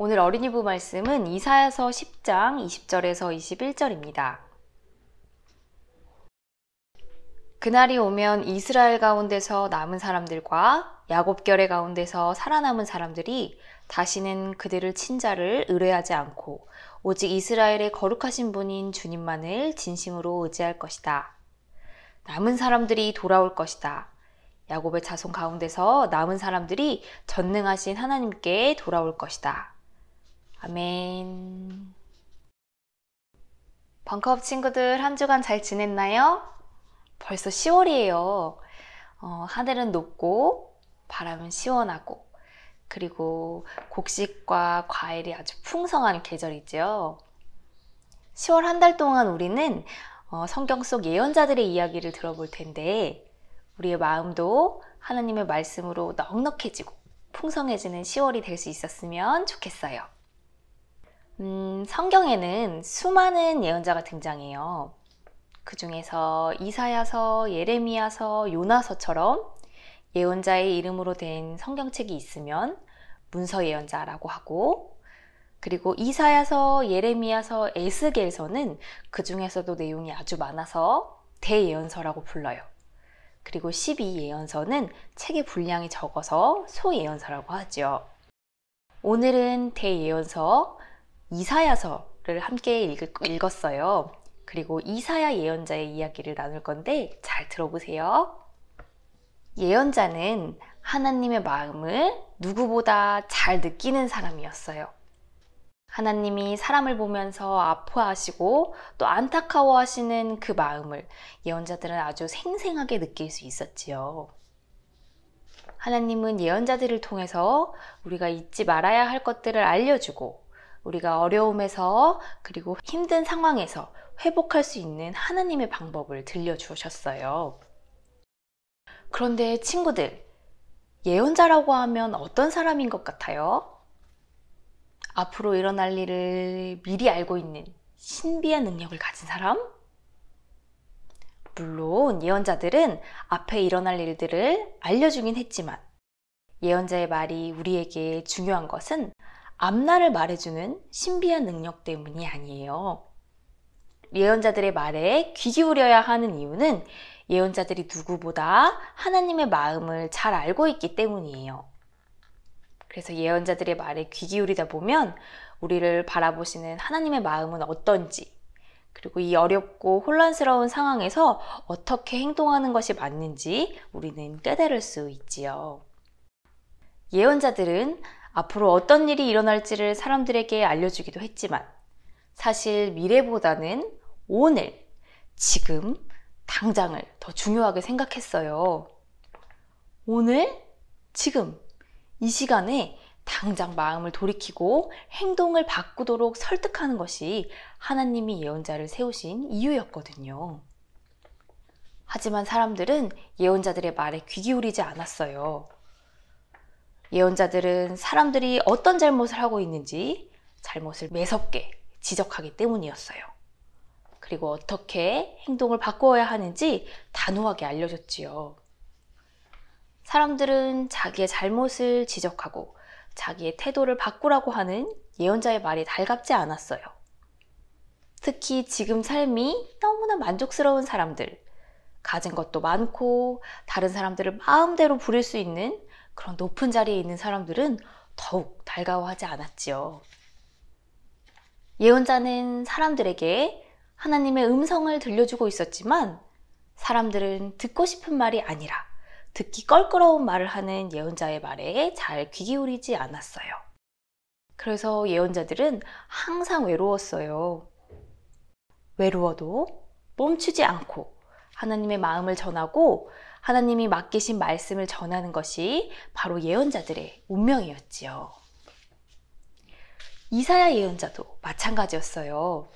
오늘 어린이부 말씀은 이사야서 10장 20절에서 21절입니다. 그날이 오면 이스라엘 가운데서 남은 사람들과 야곱 결의 가운데서 살아남은 사람들이 다시는 그들을 친자를 의뢰하지 않고 오직 이스라엘의 거룩하신 분인 주님만을 진심으로 의지할 것이다. 남은 사람들이 돌아올 것이다. 야곱의 자손 가운데서 남은 사람들이 전능하신 하나님께 돌아올 것이다. 아멘. 벙커업 친구들 한 주간 잘 지냈나요? 벌써 10월이에요. 하늘은 높고 바람은 시원하고 그리고 곡식과 과일이 아주 풍성한 계절이죠. 10월 한 달 동안 우리는 성경 속 예언자들의 이야기를 들어볼 텐데 우리의 마음도 하나님의 말씀으로 넉넉해지고 풍성해지는 10월이 될 수 있었으면 좋겠어요. 성경에는 수많은 예언자가 등장해요. 그 중에서 이사야서, 예레미야서, 요나서처럼 예언자의 이름으로 된 성경책이 있으면 문서 예언자라고 하고, 그리고 이사야서, 예레미야서, 에스겔서는 그 중에서도 내용이 아주 많아서 대예언서라고 불러요. 그리고 12예언서는 책의 분량이 적어서 소예언서라고 하죠. 오늘은 대예언서 이사야서를 함께 읽었어요. 그리고 이사야 예언자의 이야기를 나눌 건데 잘 들어보세요. 예언자는 하나님의 마음을 누구보다 잘 느끼는 사람이었어요. 하나님이 사람을 보면서 아파하시고 또 안타까워하시는 그 마음을 예언자들은 아주 생생하게 느낄 수 있었지요. 하나님은 예언자들을 통해서 우리가 잊지 말아야 할 것들을 알려주고 우리가 어려움에서 그리고 힘든 상황에서 회복할 수 있는 하나님의 방법을 들려주셨어요. 그런데 친구들, 예언자라고 하면 어떤 사람인 것 같아요? 앞으로 일어날 일을 미리 알고 있는 신비한 능력을 가진 사람? 물론 예언자들은 앞에 일어날 일들을 알려주긴 했지만 예언자의 말이 우리에게 중요한 것은 앞날을 말해주는 신비한 능력 때문이 아니에요. 예언자들의 말에 귀 기울여야 하는 이유는 예언자들이 누구보다 하나님의 마음을 잘 알고 있기 때문이에요. 그래서 예언자들의 말에 귀 기울이다 보면 우리를 바라보시는 하나님의 마음은 어떤지, 그리고 이 어렵고 혼란스러운 상황에서 어떻게 행동하는 것이 맞는지 우리는 깨달을 수 있지요. 예언자들은 앞으로 어떤 일이 일어날지를 사람들에게 알려주기도 했지만 사실 미래보다는 오늘, 지금, 당장을 더 중요하게 생각했어요. 오늘, 지금, 이 시간에 당장 마음을 돌이키고 행동을 바꾸도록 설득하는 것이 하나님이 예언자를 세우신 이유였거든요. 하지만 사람들은 예언자들의 말에 귀 기울이지 않았어요. 예언자들은 사람들이 어떤 잘못을 하고 있는지 잘못을 매섭게 지적하기 때문이었어요. 그리고 어떻게 행동을 바꿔야 하는지 단호하게 알려줬지요. 사람들은 자기의 잘못을 지적하고 자기의 태도를 바꾸라고 하는 예언자의 말이 달갑지 않았어요. 특히 지금 삶이 너무나 만족스러운 사람들, 가진 것도 많고 다른 사람들을 마음대로 부릴 수 있는 그런 높은 자리에 있는 사람들은 더욱 달가워하지 않았지요. 예언자는 사람들에게 하나님의 음성을 들려주고 있었지만 사람들은 듣고 싶은 말이 아니라 듣기 껄끄러운 말을 하는 예언자의 말에 잘 귀 기울이지 않았어요. 그래서 예언자들은 항상 외로웠어요. 외로워도 멈추지 않고 하나님의 마음을 전하고 하나님이 맡기신 말씀을 전하는 것이 바로 예언자들의 운명이었지요. 이사야 예언자도 마찬가지였어요.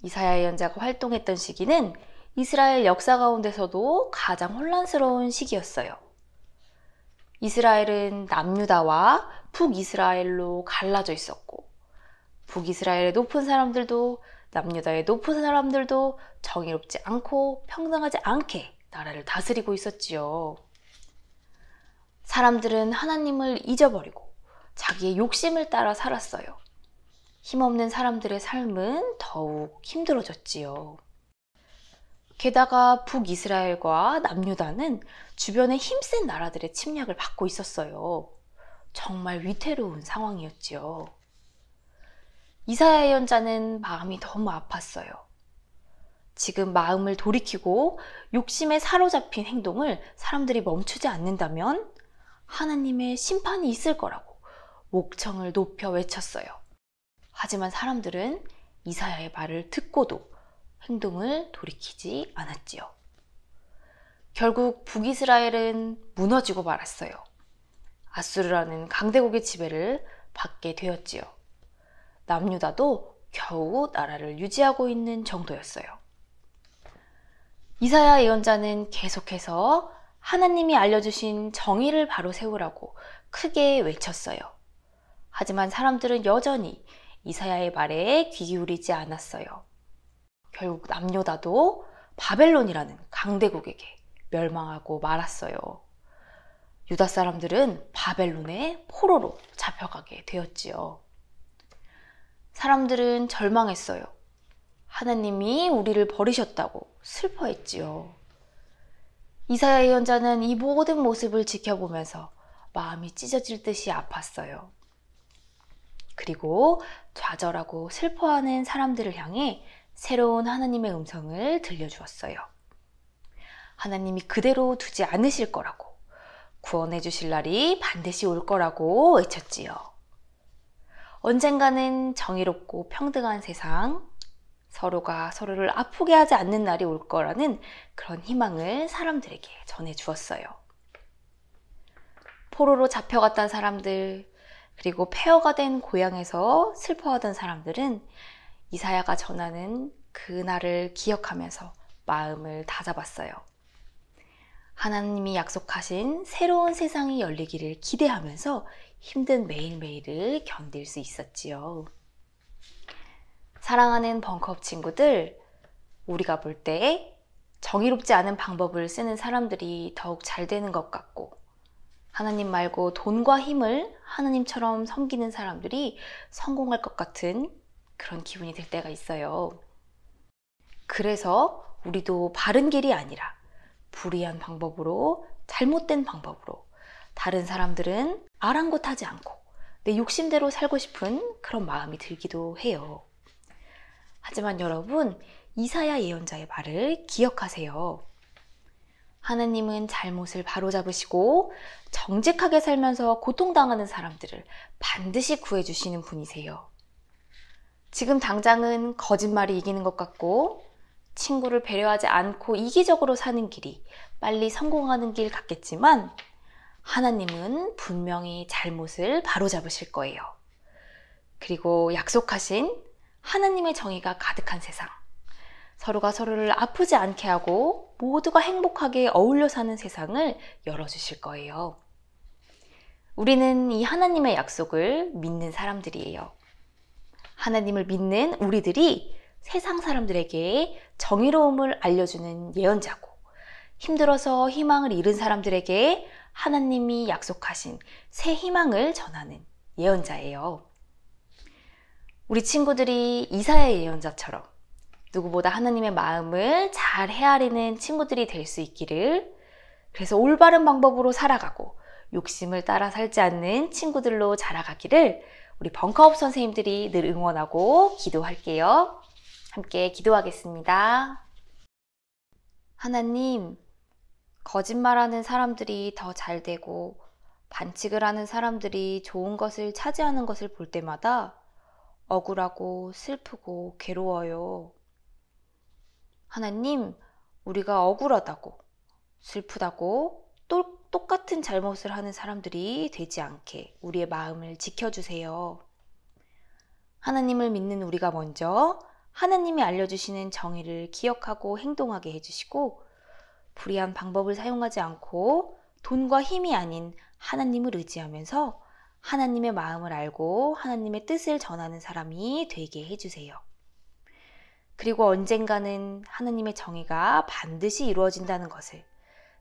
이사야 예언자가 활동했던 시기는 이스라엘 역사 가운데서도 가장 혼란스러운 시기였어요. 이스라엘은 남유다와 북이스라엘로 갈라져 있었고 북이스라엘의 높은 사람들도 남유다의 높은 사람들도 정의롭지 않고 평등하지 않게 나라를 다스리고 있었지요. 사람들은 하나님을 잊어버리고 자기의 욕심을 따라 살았어요. 힘없는 사람들의 삶은 더욱 힘들어졌지요. 게다가 북이스라엘과 남유다는 주변의 힘센 나라들의 침략을 받고 있었어요. 정말 위태로운 상황이었지요. 이사야 예언자는 마음이 너무 아팠어요. 지금 마음을 돌이키고 욕심에 사로잡힌 행동을 사람들이 멈추지 않는다면 하나님의 심판이 있을 거라고 목청을 높여 외쳤어요. 하지만 사람들은 이사야의 말을 듣고도 행동을 돌이키지 않았지요. 결국 북이스라엘은 무너지고 말았어요. 아수르라는 강대국의 지배를 받게 되었지요. 남유다도 겨우 나라를 유지하고 있는 정도였어요. 이사야 예언자는 계속해서 하나님이 알려주신 정의를 바로 세우라고 크게 외쳤어요. 하지만 사람들은 여전히 이사야의 말에 귀 기울이지 않았어요. 결국 남유다도 바벨론이라는 강대국에게 멸망하고 말았어요. 유다 사람들은 바벨론의 포로로 잡혀가게 되었지요. 사람들은 절망했어요. 하나님이 우리를 버리셨다고 슬퍼했지요. 이사야 예언자는 이 모든 모습을 지켜보면서 마음이 찢어질 듯이 아팠어요. 그리고 좌절하고 슬퍼하는 사람들을 향해 새로운 하나님의 음성을 들려주었어요. 하나님이 그대로 두지 않으실 거라고, 구원해 주실 날이 반드시 올 거라고 외쳤지요. 언젠가는 정의롭고 평등한 세상, 서로가 서로를 아프게 하지 않는 날이 올 거라는 그런 희망을 사람들에게 전해주었어요. 포로로 잡혀갔던 사람들, 그리고 폐허가 된 고향에서 슬퍼하던 사람들은 이사야가 전하는 그 날을 기억하면서 마음을 다잡았어요. 하나님이 약속하신 새로운 세상이 열리기를 기대하면서 힘든 매일매일을 견딜 수 있었지요. 사랑하는 벙커업 친구들, 우리가 볼 때 정의롭지 않은 방법을 쓰는 사람들이 더욱 잘 되는 것 같고, 하나님 말고 돈과 힘을 하나님처럼 섬기는 사람들이 성공할 것 같은 그런 기분이 들 때가 있어요. 그래서 우리도 바른 길이 아니라 불의한 방법으로, 잘못된 방법으로 다른 사람들은 아랑곳하지 않고 내 욕심대로 살고 싶은 그런 마음이 들기도 해요. 하지만 여러분, 이사야 예언자의 말을 기억하세요. 하나님은 잘못을 바로잡으시고 정직하게 살면서 고통당하는 사람들을 반드시 구해주시는 분이세요. 지금 당장은 거짓말이 이기는 것 같고, 친구를 배려하지 않고 이기적으로 사는 길이 빨리 성공하는 길 같겠지만, 하나님은 분명히 잘못을 바로잡으실 거예요. 그리고 약속하신 하나님의 정의가 가득한 세상, 서로가 서로를 아프지 않게 하고 모두가 행복하게 어울려 사는 세상을 열어주실 거예요. 우리는 이 하나님의 약속을 믿는 사람들이에요. 하나님을 믿는 우리들이 세상 사람들에게 정의로움을 알려주는 예언자고, 힘들어서 희망을 잃은 사람들에게 하나님이 약속하신 새 희망을 전하는 예언자예요. 우리 친구들이 이사야 예언자처럼 누구보다 하나님의 마음을 잘 헤아리는 친구들이 될 수 있기를, 그래서 올바른 방법으로 살아가고 욕심을 따라 살지 않는 친구들로 자라가기를 우리 벙커업 선생님들이 늘 응원하고 기도할게요. 함께 기도하겠습니다. 하나님, 거짓말하는 사람들이 더 잘 되고 반칙을 하는 사람들이 좋은 것을 차지하는 것을 볼 때마다 억울하고 슬프고 괴로워요. 하나님, 우리가 억울하다고, 슬프다고 똑같은 잘못을 하는 사람들이 되지 않게 우리의 마음을 지켜주세요. 하나님을 믿는 우리가 먼저 하나님이 알려주시는 정의를 기억하고 행동하게 해주시고, 불의한 방법을 사용하지 않고 돈과 힘이 아닌 하나님을 의지하면서 하나님의 마음을 알고 하나님의 뜻을 전하는 사람이 되게 해주세요. 그리고 언젠가는 하나님의 정의가 반드시 이루어진다는 것을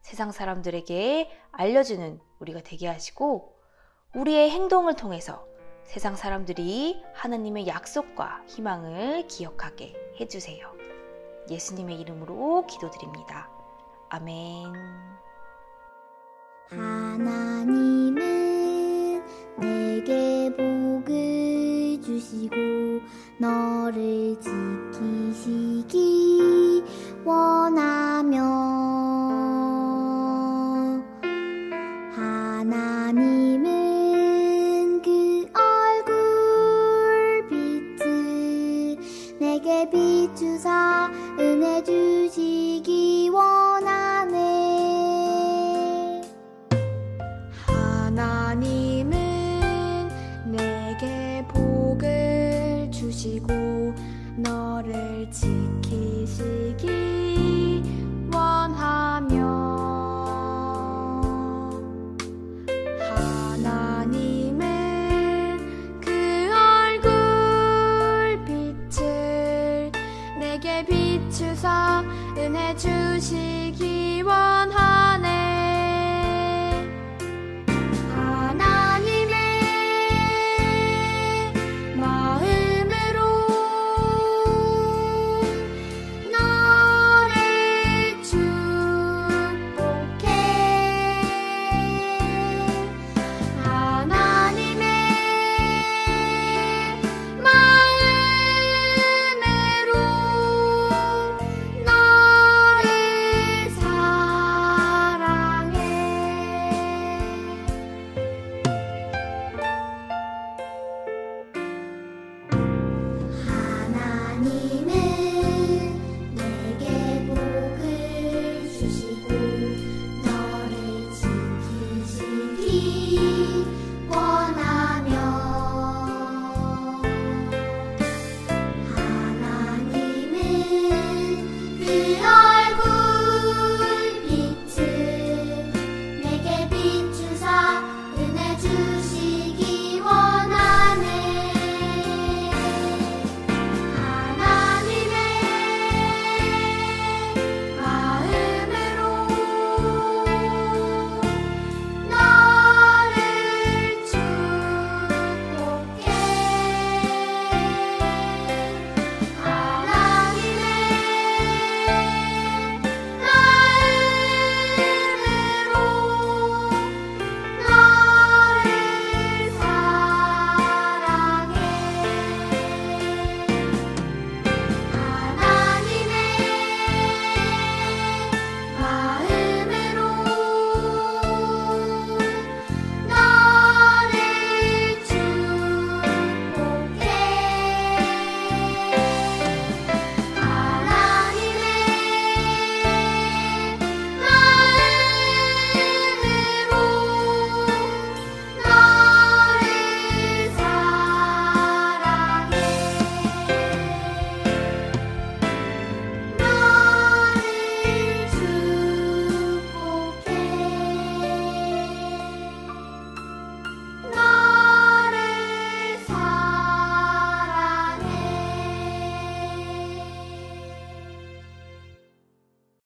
세상 사람들에게 알려주는 우리가 되게 하시고, 우리의 행동을 통해서 세상 사람들이 하나님의 약속과 희망을 기억하게 해주세요. 예수님의 이름으로 기도드립니다. 아멘. 하나님은 내게 복을 주시고 너를 지키시